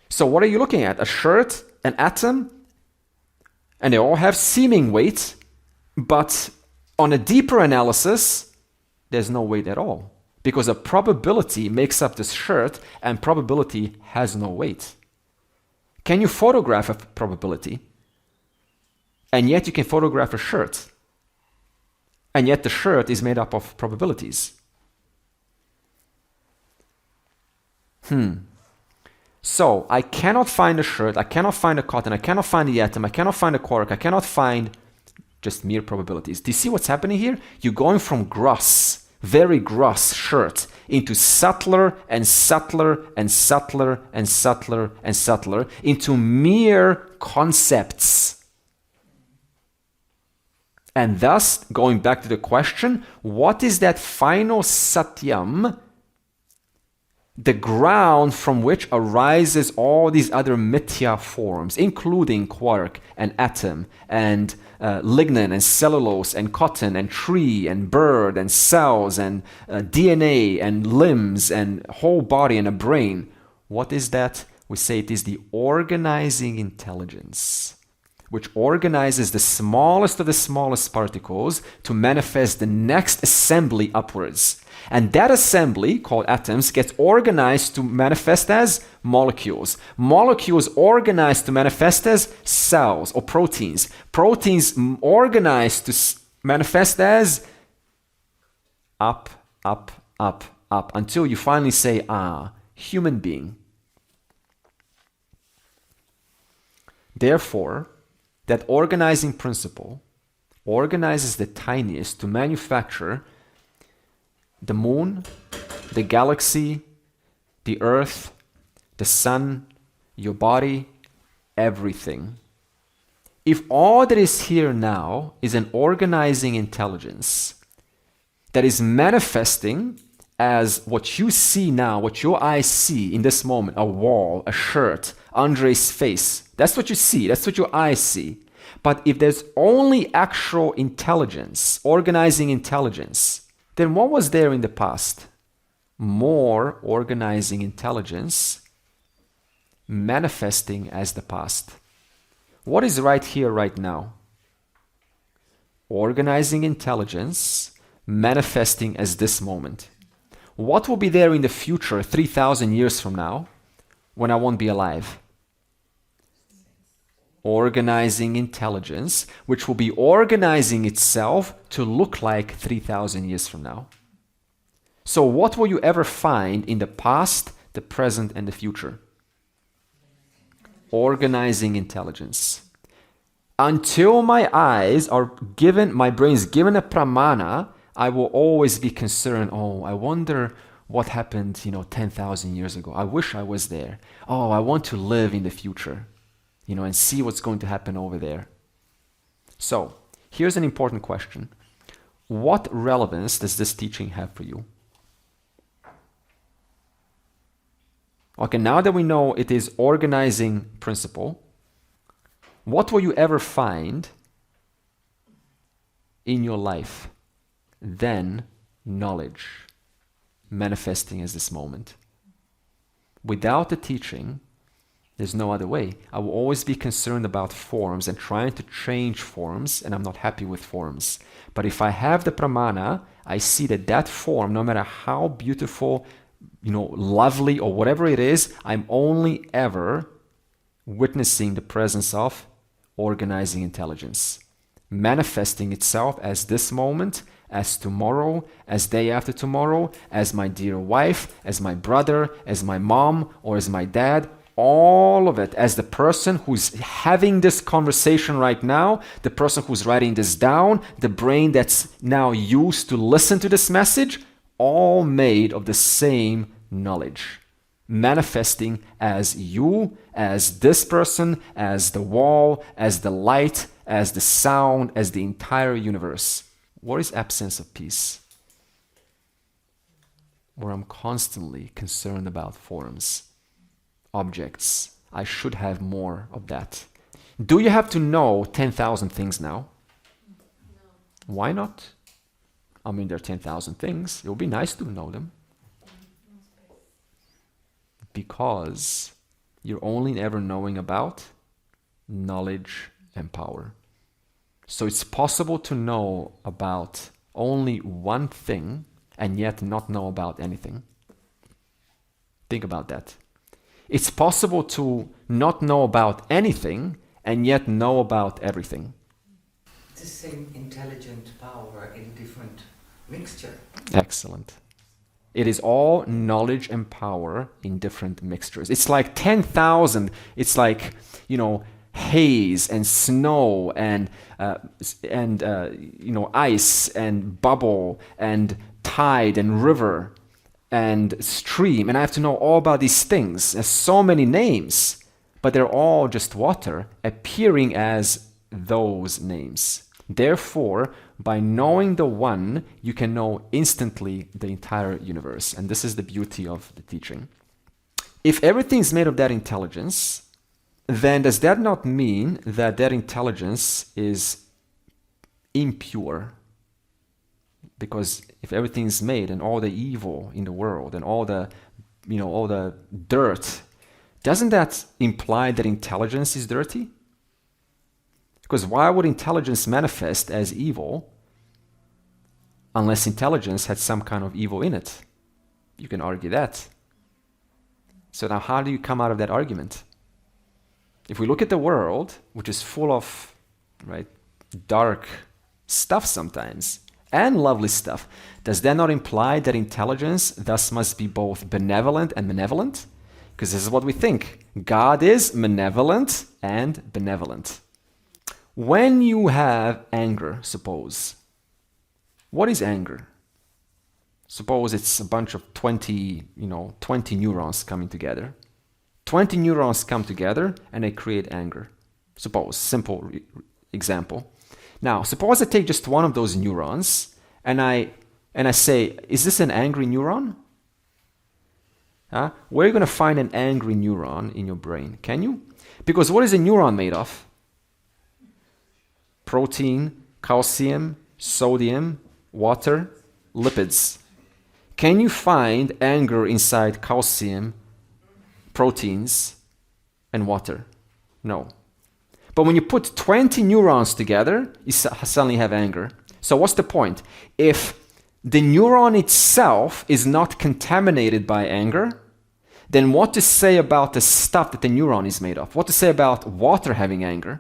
So what are you looking at? A shirt, an atom, and they all have seeming weight, but on a deeper analysis, there's no weight at all. Because a probability makes up this shirt and probability has no weight. Can you photograph a probability? And yet you can photograph a shirt. And yet the shirt is made up of probabilities. So I cannot find a shirt, I cannot find a cotton, I cannot find the atom, I cannot find a quark, I cannot find just mere probabilities. Do you see what's happening here? You're going from gross, very gross shirt into subtler and subtler and subtler and subtler and subtler into mere concepts. And thus, going back to the question, what is that final satyam, the ground from which arises all these other mithya forms, including quark and atom and lignin and cellulose and cotton and tree and bird and cells and DNA and limbs and whole body and a brain. What is that? We say it is the organizing intelligence, which organizes the smallest of the smallest particles to manifest the next assembly upwards. And that assembly, called atoms, gets organized to manifest as molecules. Molecules organized to manifest as cells or proteins. Proteins organized to manifest as up, up, up, up, until you finally say, human being. Therefore, that organizing principle organizes the tiniest to manufacture the moon, the galaxy, the earth, the sun, your body, everything. If all that is here now is an organizing intelligence that is manifesting as what you see now, what your eyes see in this moment, a wall, a shirt, Andre's face, that's what you see, that's what your eyes see. But if there's only actual intelligence, organizing intelligence, then what was there in the past? More organizing intelligence manifesting as the past. What is right here, right now? Organizing intelligence manifesting as this moment. What will be there in the future, 3,000 years from now, when I won't be alive? Organizing intelligence, which will be organizing itself to look like 3,000 years from now. So what will you ever find in the past, the present, and the future? Organizing intelligence. Until my eyes are given, my brain is given a pramana, I will always be concerned, I wonder what happened, 10,000 years ago. I wish I was there. I want to live in the future. And see what's going to happen over there. So, here's an important question. What relevance does this teaching have for you? Okay, now that we know it is organizing principle, what will you ever find in your life? Then knowledge, manifesting as this moment. Without the teaching, there's no other way. I will always be concerned about forms and trying to change forms, and I'm not happy with forms. But if I have the pramana, I see that form, no matter how beautiful, lovely or whatever it is, I'm only ever witnessing the presence of organizing intelligence, manifesting itself as this moment, as tomorrow, as day after tomorrow, as my dear wife, as my brother, as my mom, or as my dad. All of it, as the person who's having this conversation right now, the person who's writing this down, the brain that's now used to listen to this message, all made of the same knowledge, manifesting as you, as this person, as the wall, as the light, as the sound, as the entire universe. What is absence of peace? Where I'm constantly concerned about forms, objects. I should have more of that. Do you have to know 10,000 things now? No. Why not? There are 10,000 things. It would be nice to know them. Because you're only ever knowing about knowledge and power. So it's possible to know about only one thing and yet not know about anything. Think about that. It's possible to not know about anything and yet know about everything. It's the same intelligent power in different mixture. Excellent. It is all knowledge and power in different mixtures. It's like 10,000. It's like, haze and snow and ice and bubble and tide and river and stream, and I have to know all about these things. There's so many names, but they're all just water appearing as those names. Therefore, by knowing the one, you can know instantly the entire universe. And this is the beauty of the teaching. If everything is made of that intelligence, then does that not mean that that intelligence is impure? Because if everything is made and all the evil in the world and all the dirt, doesn't that imply that intelligence is dirty? Because why would intelligence manifest as evil unless intelligence had some kind of evil in it? You can argue that. So now how do you come out of that argument? If we look at the world, which is full of, right, dark stuff sometimes, and lovely stuff, does that not imply that intelligence thus must be both benevolent and malevolent? Because this is what we think. God is malevolent and benevolent. When you have anger, suppose, what is anger? Suppose it's a bunch of 20 neurons coming together. 20 neurons come together and they create anger. Suppose, simple example. Now, suppose I take just one of those neurons and I say, is this an angry neuron? Where are you going to find an angry neuron in your brain? Can you? Because what is a neuron made of? Protein, calcium, sodium, water, lipids. Can you find anger inside calcium, proteins, and water? No. But when you put 20 neurons together, you suddenly have anger. So what's the point? If the neuron itself is not contaminated by anger, then what to say about the stuff that the neuron is made of? What to say about water having anger?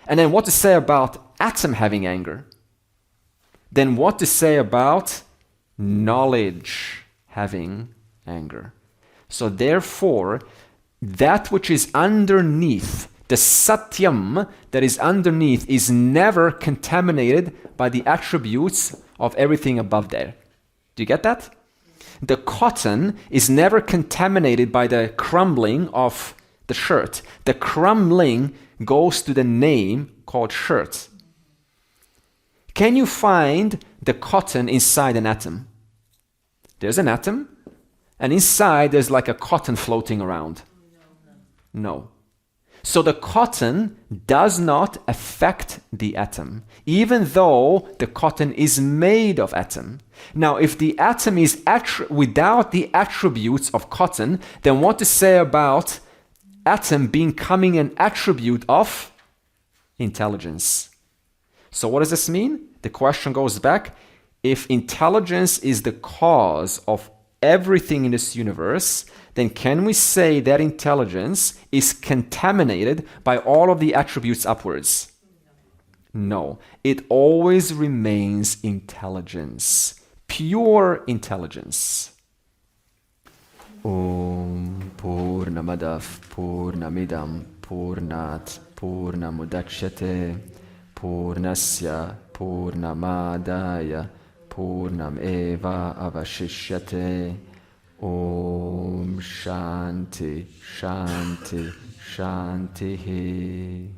And then what to say about atom having anger? Then what to say about knowledge having anger? So therefore, that which is underneath, the satyam that is underneath, is never contaminated by the attributes of everything above there. Do you get that? The cotton is never contaminated by the crumbling of the shirt. The crumbling goes to the name called shirt. Can you find the cotton inside an atom? There's an atom, and inside there's like a cotton floating around. No. So the cotton does not affect the atom, even though the cotton is made of atom. Now, if the atom is without the attributes of cotton, then what to say about atom becoming an attribute of intelligence? So what does this mean? The question goes back. If intelligence is the cause of everything in this universe, then can we say that intelligence is contaminated by all of the attributes upwards? No. It always remains intelligence. Pure intelligence. Om Purnamadav Purnamidam Purnat Purnamudachyate Purnasya Purnamadaya Purnam Eva Avashishyate. Om Shanti Shanti Shanti.